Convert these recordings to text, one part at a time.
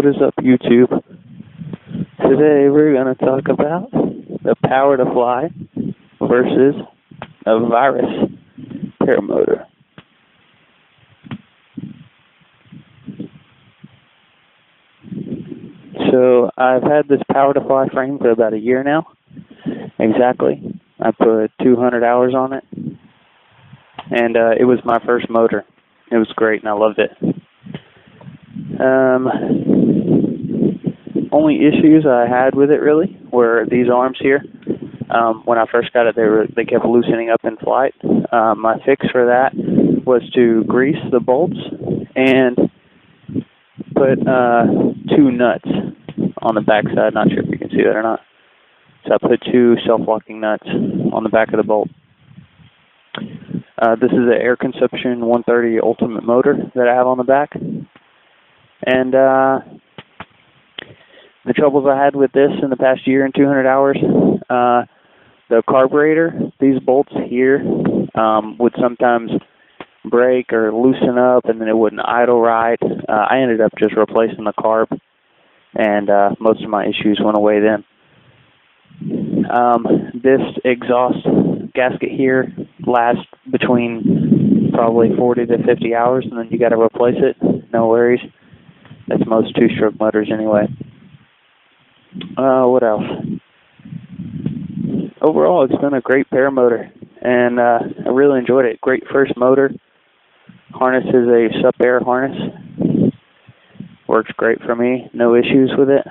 What is up, YouTube? Today we're going to talk about the power to fly versus a virus paramotor. So I've had this power to fly frame for about a year now. Exactly. I put 200 hours on it, and it was my first motor. It was great, and I loved it. Only issues I had with it really were these arms here. When I first got it, they kept loosening up in flight. My fix for that was to grease the bolts and put 2 nuts on the back side. Not sure if you can see that or not. So I put 2 self-locking nuts on the back of the bolt. This is an air consumption 130 ultimate motor that I have on the back. And the troubles I had with this in the past year and 200 hours, the carburetor, these bolts here, would sometimes break or loosen up, and then it wouldn't idle right. I ended up just replacing the carb, and most of my issues went away then. This exhaust gasket here lasts between probably 40 to 50 hours, and then you got to replace it. No worries. That's most 2-stroke motors anyway. What else? Overall, it's been a great paramotor, and I really enjoyed it. Great first motor. Harness is a sub-air harness. Works great for me. No issues with it.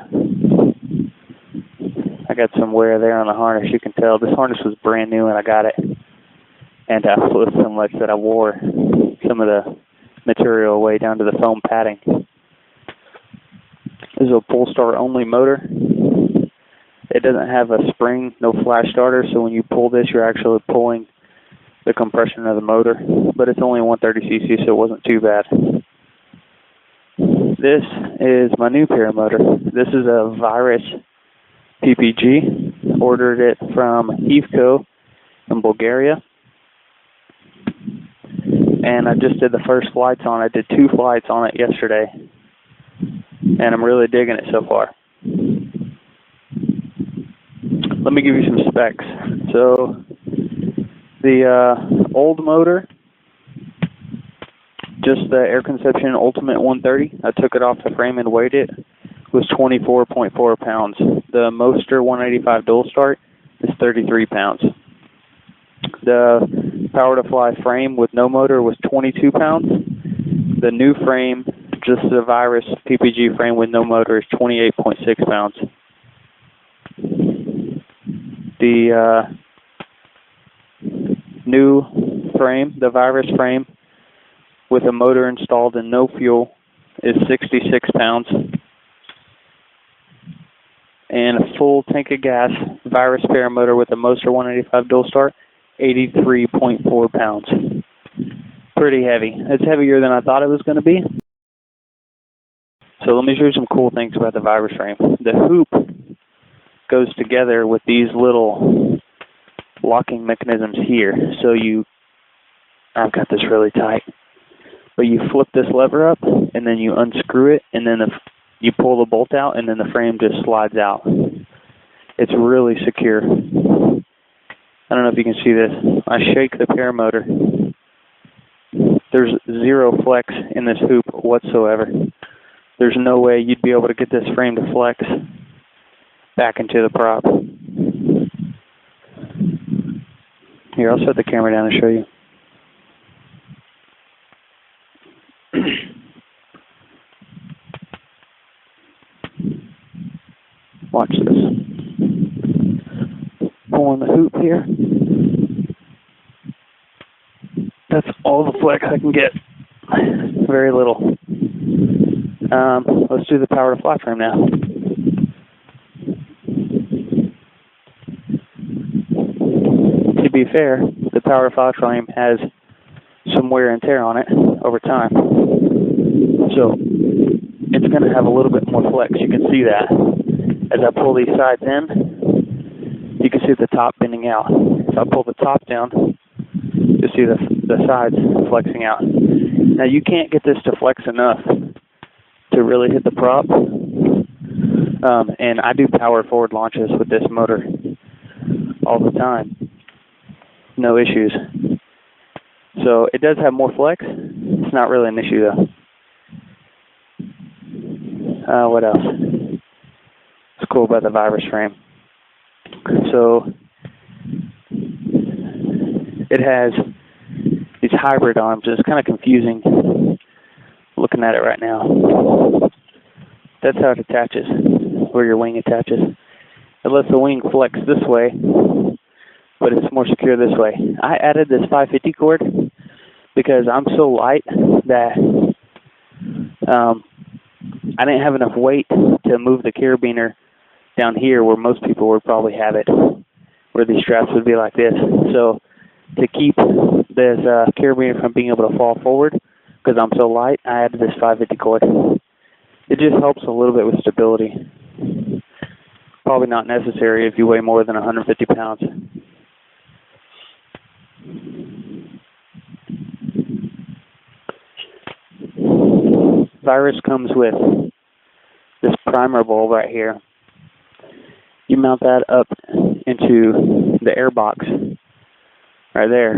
I got some wear there on the harness. You can tell this harness was brand new when I got it, and I flew so much that I wore some of the material away down to the foam padding. This is a pull start only motor. It doesn't have a spring, no flash starter, so when you pull this, you're actually pulling the compression of the motor. But it's only 130cc, so it wasn't too bad. This is my new paramotor. This is a virus PPG. Ordered it from Heathco in Bulgaria. And I just did the first flights on it. I did 2 flights on it yesterday. And I'm really digging it so far. Let me give you some specs. So, the old motor, just the air consumption Ultimate 130, I took it off the frame and weighed it, was 24.4 pounds. The Moster 185 dual start is 33 pounds. The power to fly frame with no motor was 22 pounds. The new frame, just the virus PPG frame with no motor, is 28.6 pounds. The new frame, the virus frame, with a motor installed and no fuel, is 66 pounds. And a full tank of gas virus paramotor with a Moster 185 dual start, 83.4 pounds. Pretty heavy. It's heavier than I thought it was going to be. So let me show you some cool things about the virus frame. The hoop goes together with these little locking mechanisms here. So I've got this really tight, but you flip this lever up and then you unscrew it, and then you pull the bolt out, and then the frame just slides out. It's really secure. I don't know if you can see this. I shake the paramotor. There's 0 flex in this hoop whatsoever. There's no way you'd be able to get this frame to flex back into the prop. Here, I'll set the camera down and show you. Watch this. Pulling the hoop here. That's all the flex I can get. Very little. Let's do the power to fly frame now. To be fair, the power to fly frame has some wear and tear on it over time. So it's going to have a little bit more flex. You can see that. As I pull these sides in, you can see the top bending out. If I pull the top down, you see the sides flexing out. Now you can't get this to flex enough to really hit the prop, And I do power forward launches with this motor all the time. No issues. So it does have more flex. It's not really an issue though. What else? It's cool about the virus frame. So it has these hybrid arms. It's kind of confusing looking at it right now. That's how it attaches, where your wing attaches. It lets the wing flex this way, but it's more secure this way. I added this 550 cord because I'm so light that I didn't have enough weight to move the carabiner down here where most people would probably have it, where these straps would be like this. So to keep this carabiner from being able to fall forward, because I'm so light, I added this 550 cord. It just helps a little bit with stability. Probably not necessary if you weigh more than 150 pounds. Virus comes with this primer bulb right here. You mount that up into the air box right there,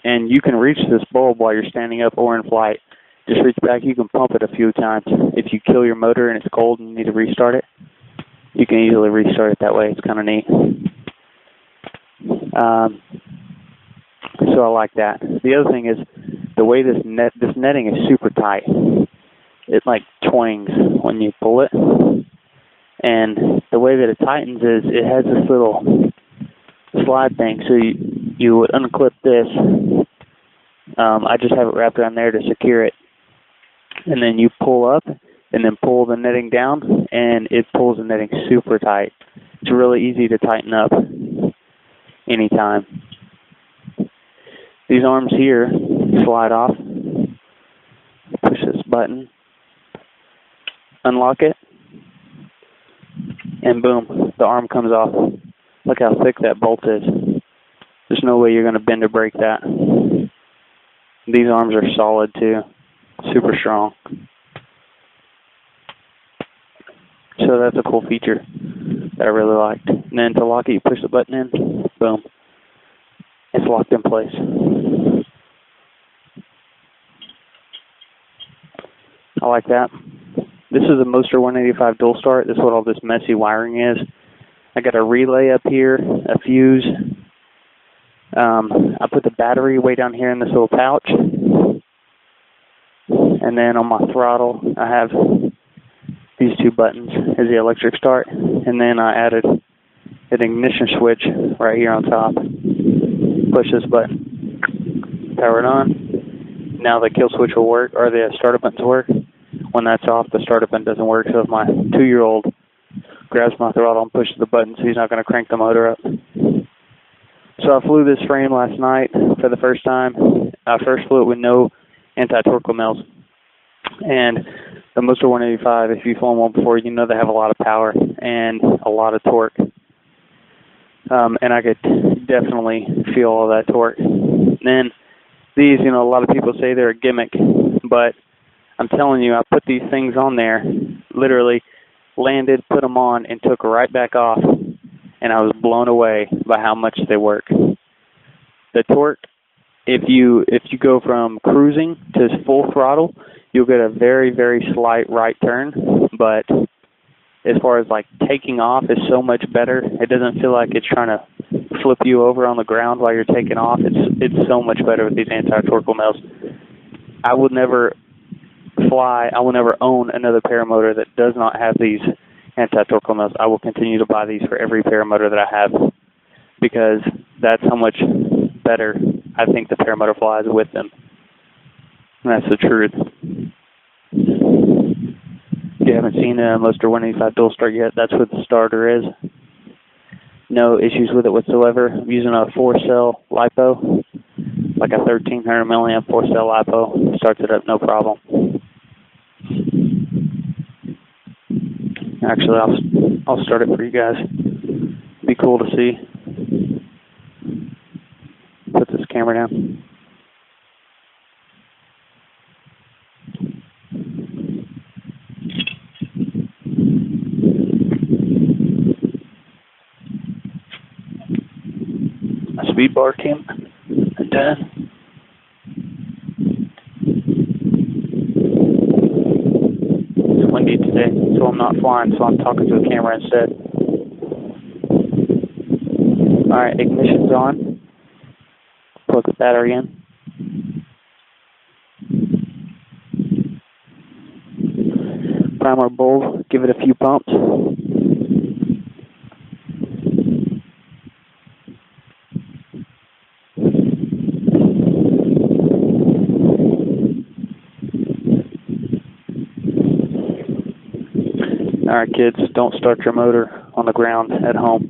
and you can reach this bulb while you're standing up or in flight. Just reach back. You can pump it a few times. If you kill your motor and it's cold and you need to restart it, you can easily restart it that way. It's kind of neat. So I like that. The other thing is the way this netting is super tight. It like twangs when you pull it, and the way that it tightens is it has this little slide thing. So you would unclip this. I just have it wrapped around there to secure it, and then you pull up and then pull the netting down, and it pulls the netting super tight. It's really easy to tighten up anytime. These arms here slide off. Push this button, unlock it, and boom, the arm comes off. Look how thick that bolt is. There's no way you're going to bend or break that. These arms are solid too, super strong. So that's a cool feature that I really liked. And then to lock it, you push the button in, boom, it's locked in place. I like that. This is a Moster 185 dual start. This is what all this messy wiring is. I got a relay up here, a fuse. I put the battery way down here in this little pouch. And then on my throttle, I have these two buttons as the electric start. And then I added an ignition switch right here on top. Push this button, power it on. Now the kill switch will work, or the startup buttons work. When that's off, the startup button doesn't work. So if my 2-year-old grabs my throttle and pushes the button, so he's not going to crank the motor up. So I flew this frame last night for the first time. I first flew it with no anti-torque lamels. And the Moster 185, if you've flown one before, you know they have a lot of power and a lot of torque. And I could definitely feel all that torque. And then these, a lot of people say they're a gimmick, but I'm telling you, I put these things on there, literally landed, put them on, and took right back off, and I was blown away by how much they work. The torque, if you go from cruising to full throttle, you'll get a very, very slight right turn, but as far as like taking off is so much better. It doesn't feel like it's trying to flip you over on the ground while you're taking off. It's so much better with these anti-torque lamels. I will never own another paramotor that does not have these anti-torque lamels. I will continue to buy these for every paramotor that I have, because that's how much better I think the paramotor flies with them. And that's the truth. If you haven't seen a Moster 185 dual start yet, that's what the starter is. No issues with it whatsoever. I'm using a 4-cell LiPo, like a 1300 milliamp 4-cell LiPo. Starts it up no problem. Actually, I'll start it for you guys. Be cool to see. Put this camera down. speed bar came undone. It's windy today, so I'm not flying, so I'm talking to a camera instead. Alright, ignition's on. Plug the battery in. Primer bulb, give it a few pumps. Alright kids, don't start your motor on the ground at home.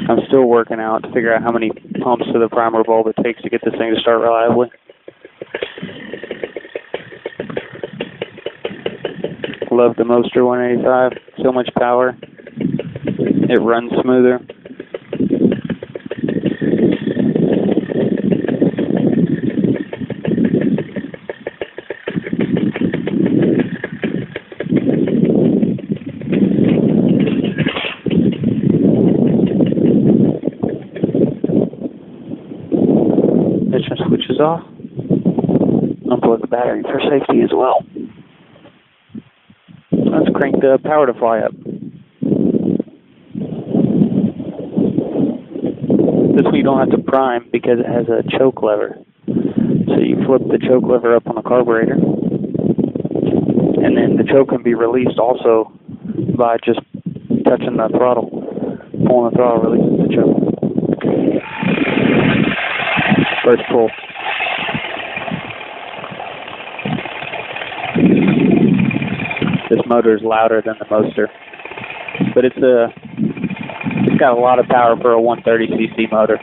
I'm still working out to figure out how many pumps to the primer bulb it takes to get this thing to start reliably. Love the Moster 185, so much power. It runs smoother. Switches off. Unplug the battery for safety as well. Let's crank the power to fly up. This one you don't have to prime because it has a choke lever. So you flip the choke lever up on the carburetor, and then the choke can be released also by just touching the throttle. Pulling the throttle releases the choke. First pull. This motor is louder than the Moster, but it's got a lot of power for a 130cc motor.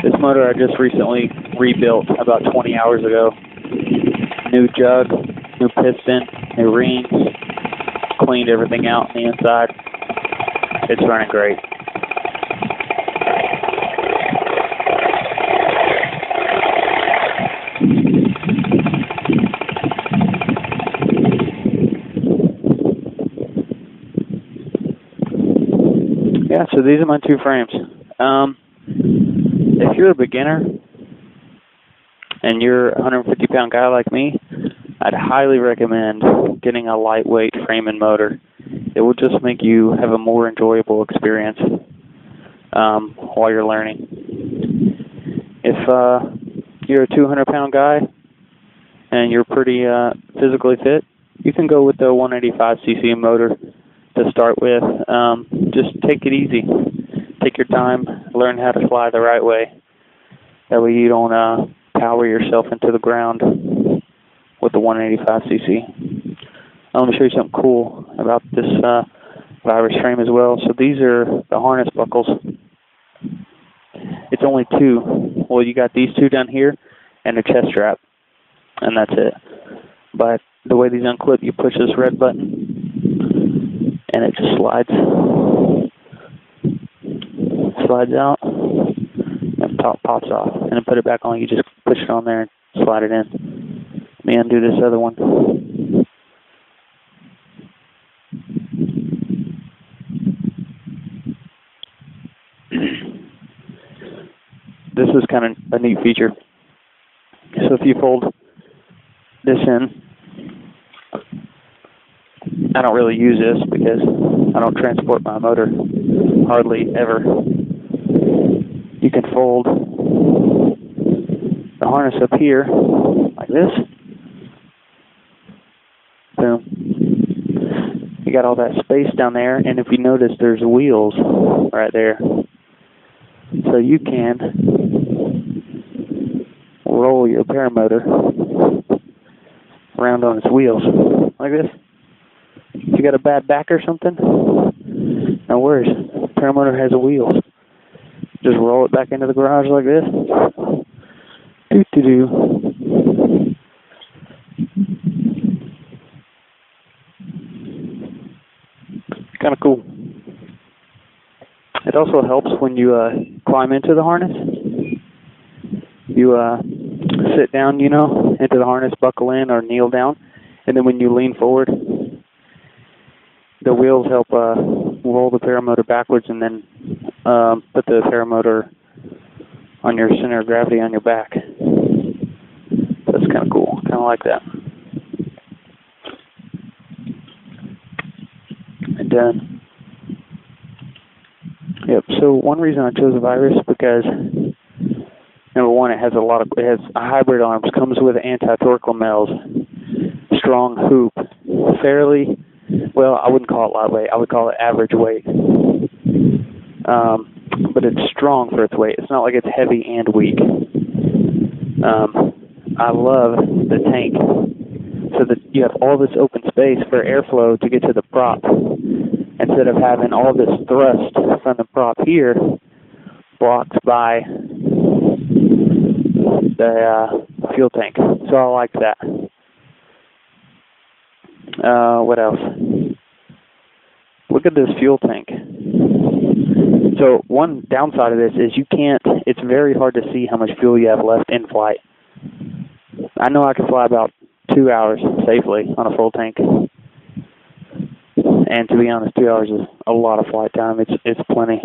This motor I just recently rebuilt about 20 hours ago. New jug, new piston, new rings, cleaned everything out on the inside. It's running great. Yeah, so these are my two frames. If you're a beginner and you're a 150-pound guy like me, I'd highly recommend getting a lightweight frame and motor. It will just make you have a more enjoyable experience while you're learning. If you're a 200-pound guy and you're pretty physically fit, you can go with the 185cc motor to start with. Just take it easy. Take your time. Learn how to fly the right way. That way you don't power yourself into the ground with the 185cc. I'm going to show you something cool about this virus frame as well. So these are the harness buckles. It's only two. Well, you got these two down here and a chest strap, and that's it. But the way these unclip, you push this red button, and it just slides out, and the top pops off. And then put it back on. You just push it on there and slide it in. Let me undo this other one. This is kind of a neat feature. So if you fold this in, I don't really use this because I don't transport my motor hardly ever. You can fold the harness up here like this. Boom. You got all that space down there, and if you notice, there's wheels right there. So you can roll your paramotor around on its wheels like this. If you got a bad back or something, no worries. Paramotor has a wheels. Just roll it back into the garage like this. Doo-doo-doo. Kind of cool. It also helps when you climb into the harness. You sit down, you know, into the harness, buckle in or kneel down, and then when you lean forward, the wheels help roll the paramotor backwards and then put the paramotor on your center of gravity on your back. That's kind of cool. Kind of like that. And yep. So one reason I chose a Virus because number one, it has a hybrid arms, comes with anti-torque lamels, strong hoop, fairly. Well, I wouldn't call it lightweight. I would call it average weight. But it's strong for its weight. It's not like it's heavy and weak. I love the tank. So that you have all this open space for airflow to get to the prop. Instead of having all this thrust from the prop here, blocked by the fuel tank. So I like that. What else? Look at this fuel tank. So one downside of this is it's very hard to see how much fuel you have left in flight. I know I can fly about 2 hours safely on a full tank. And to be honest, 2 hours is a lot of flight time. It's plenty.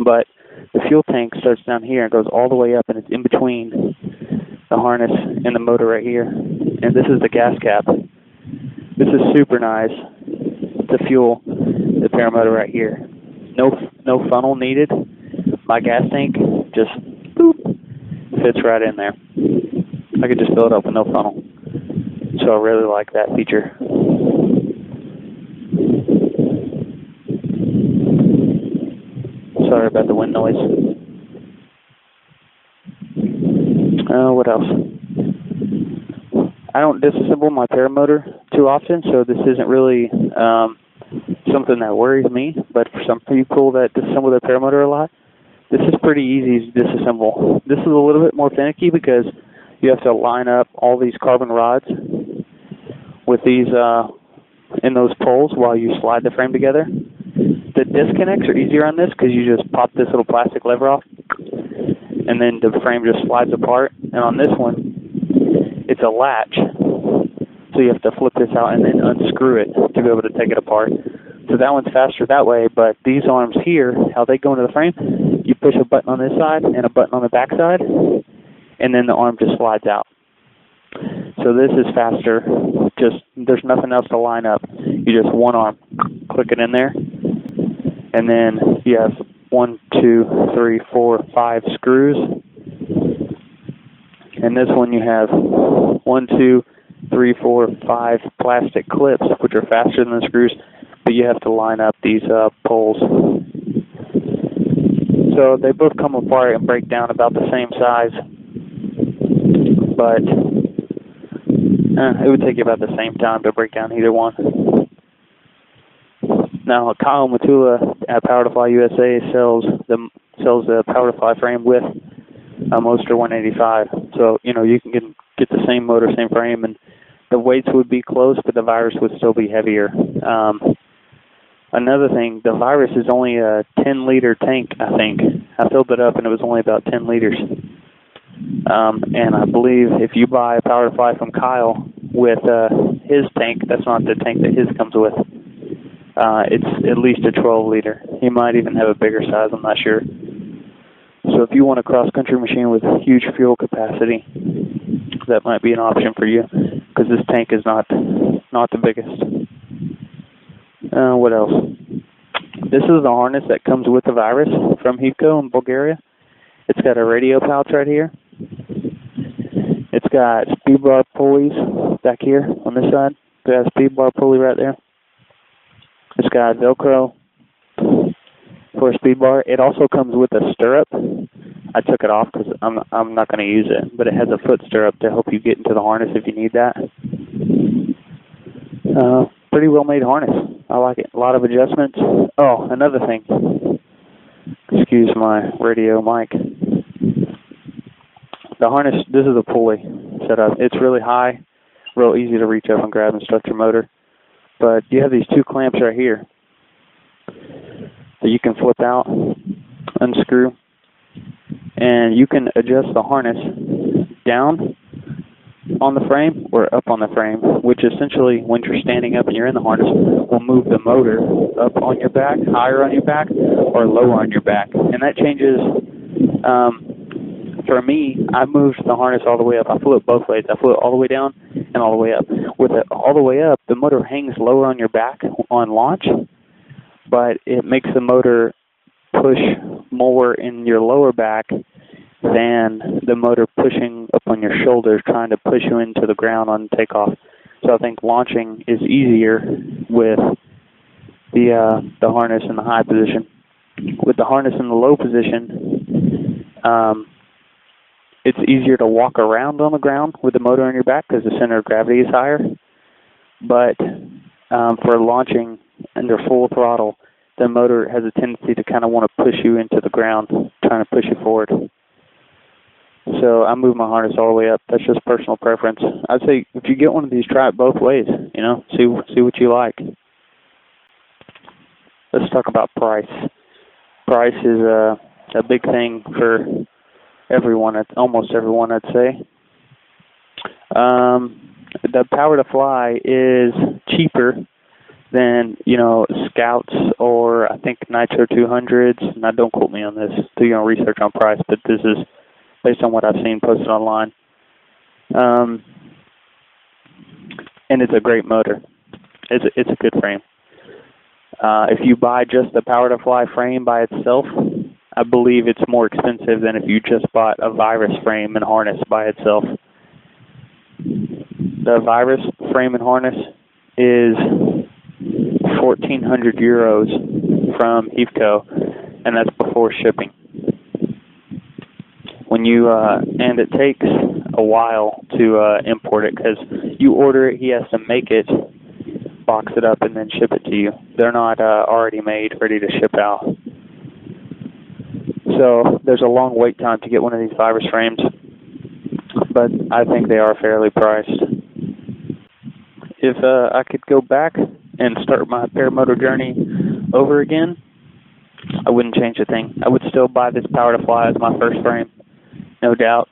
But the fuel tank starts down here and goes all the way up, and it's in between the harness and the motor right here. And this is the gas cap. This is super nice to fuel the paramotor right here. No funnel needed. My gas tank just boop, fits right in there. I could just fill it up with no funnel. So I really like that feature. Sorry about the wind noise. What else? I don't disassemble my paramotor too often, so this isn't really something that worries me. But for some people that disassemble their paramotor a lot, this is pretty easy to disassemble. This is a little bit more finicky because you have to line up all these carbon rods with these in those poles while you slide the frame together. The disconnects are easier on this because you just pop this little plastic lever off, and then the frame just slides apart. And on this one, it's a latch, so you have to flip this out and then unscrew it to be able to take it apart. So that one's faster that way, but these arms here, how they go into the frame, you push a button on this side and a button on the back side, and then the arm just slides out. So this is faster. Just there's nothing else to line up. You just one arm, click it in there, and then you have 1, 2, 3, 4, 5 screws. And this one you have 1, 2, 3, 4, 5 plastic clips, which are faster than the screws, but you have to line up these poles. So they both come apart and break down about the same size, but it would take you about the same time to break down either one. Now, Kyle Matula at Power to Fly USA sells the Power to Fly frame with a Moster 185. So you can get the same motor, same frame, and the weights would be close, but the Virus would still be heavier. Another thing, the Virus is only a 10-liter tank, I think. I filled it up, and it was only about 10 liters. And I believe if you buy a Power to Fly from Kyle with his tank, that's not the tank that his comes with. It's at least a 12-liter. He might even have a bigger size, I'm not sure. So if you want a cross-country machine with huge fuel capacity, that might be an option for you, because this tank is not the biggest. What else? This is the harness that comes with the Virus from Hivco in Bulgaria. It's got a radio pouch right here. It's got speed bar pulleys back here on this side. It's got a speed bar pulley right there. It's got Velcro for a speed bar. It also comes with a stirrup. I took it off because I'm not going to use it, but it has a foot stirrup to help you get into the harness if you need that. Pretty well made harness. I like it. A lot of adjustments. Oh, another thing. Excuse my radio mic. The harness, this is a pulley setup. It's really high, real easy to reach up and grab and start your motor. But you have these two clamps right here that you can flip out, unscrew, and you can adjust the harness down on the frame or up on the frame, which essentially, when you're standing up and you're in the harness, will move the motor up on your back, higher on your back, or lower on your back. And that changes. For me, I moved the harness all the way up. I flew it both ways. I flew it all the way down and all the way up. With it all the way up, the motor hangs lower on your back on launch, but it makes the motor push more in your lower back than the motor pushing up on your shoulders, trying to push you into the ground on takeoff. So I think launching is easier with the harness in the high position. With the harness in the low position, it's easier to walk around on the ground with the motor on your back because the center of gravity is higher. But for launching under full throttle, the motor has a tendency to kind of want to push you into the ground, trying to push you forward. So I move my harness all the way up. That's just personal preference. I'd say if you get one of these, try it both ways. You know, see what you like. Let's talk about price. Price is a big thing for everyone, almost everyone, I'd say. The Power to Fly is cheaper than, Scouts or I think Nitro 200s. Now, don't quote me on this. Do your own research on price, but this is based on what I've seen posted online. And it's a great motor. It's a good frame. If you buy just the Power to Fly frame by itself, I believe it's more expensive than if you just bought a Virus frame and harness by itself. The Virus frame and harness is 1,400 euros from Heathco, and that's before shipping. And it takes a while to import it because you order it, he has to make it, box it up, and then ship it to you. They're not already made, ready to ship out. So there's a long wait time to get one of these Virus frames, but I think they are fairly priced. If I could go back and start my paramotor journey over again, I wouldn't change a thing. I would still buy this Power to Fly as my first frame, no doubt.